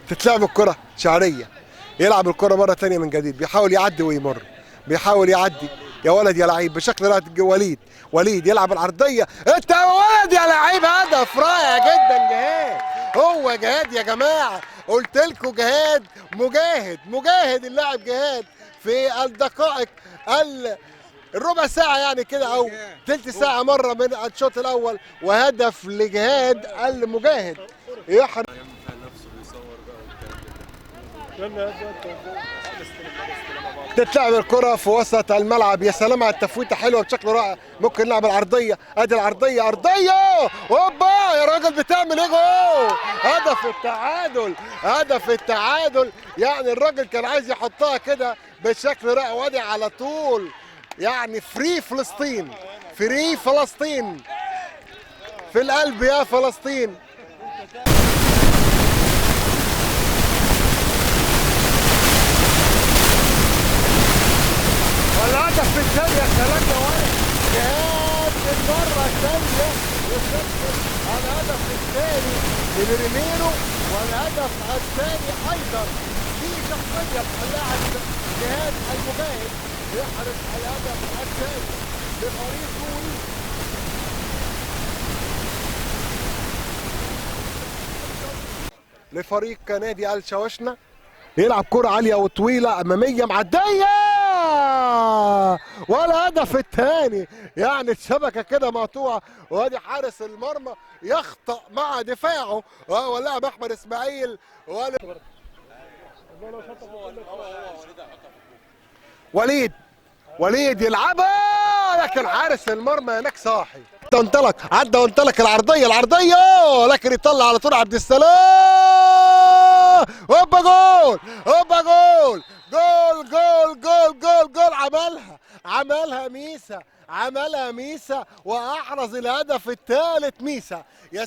تتلعب الكرة شعرية، يلعب الكرة مرة تانية من جديد، بيحاول يعدي ويمر، بيحاول يعدي يا ولد يا لعيب بشكل رائع. وليد يلعب العرضية، انت يا ولد يا لعيب، هدف رائع جدا جهاد. هو جهاد يا جماعة، قلت لكم جهاد مجاهد اللاعب جهاد في الدقائق الربع ساعة يعني كده أو تلت ساعة مرة من الشوط الأول، وهدف لجهاد المجاهد يحرز. تتلعب الكرة في وسط الملعب، يا سلام على التفويته حلوه بشكل رائع. ممكن نلعب العرضيه، ادي العرضيه ارضيه، هوبا يا راجل بتعمل ايه جول. هدف التعادل يعني الراجل كان عايز يحطها كده بشكل رائع، وادي على طول يعني فري فلسطين في القلب يا فلسطين. والهدف الثاني يا سلام يا ولد، جهاد المرة الثانية يسجل الهدف الثاني لريميرو، والهدف الثاني أيضا في شخصية اللاعب جهاد المجاهد يحرز الهدف الثاني لفريقه. لفريق نادي الشواشنة يلعب كرة عالية وطويلة أمامية معدية، والهدف الثاني يعني الشبكة كده مقطوعة، وادي حارس المرمى يخطأ مع دفاعه واللاعب أحمد إسماعيل. وليد يلعبها، لكن حارس المرمى هناك صاحي، عدى وانطلق العرضية لكن يطلع على طول عبد السلام. هوبا جول عملها ميسا واحرز الهدف الثالث ميسا. يا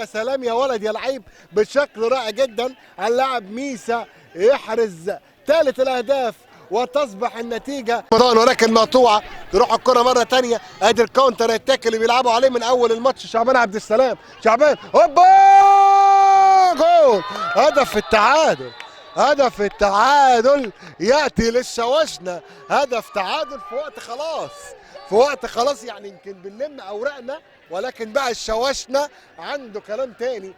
سلام يا ولد يا لعيب بشكل رائع جدا. اللاعب ميسا يحرز ثالث الاهداف وتصبح النتيجة ولكن مقطوعة. تروح الكرة مرة تانية، ادي الكاونتر اتاك اللي بيلعبوا عليه من اول الماتش شعبان عبد السلام. هوبا جول. هدف التعادل ياتي للشواشنة، هدف تعادل في وقت خلاص يعني يمكن بنلم اوراقنا، ولكن بقى الشواشنة عنده كلام تاني.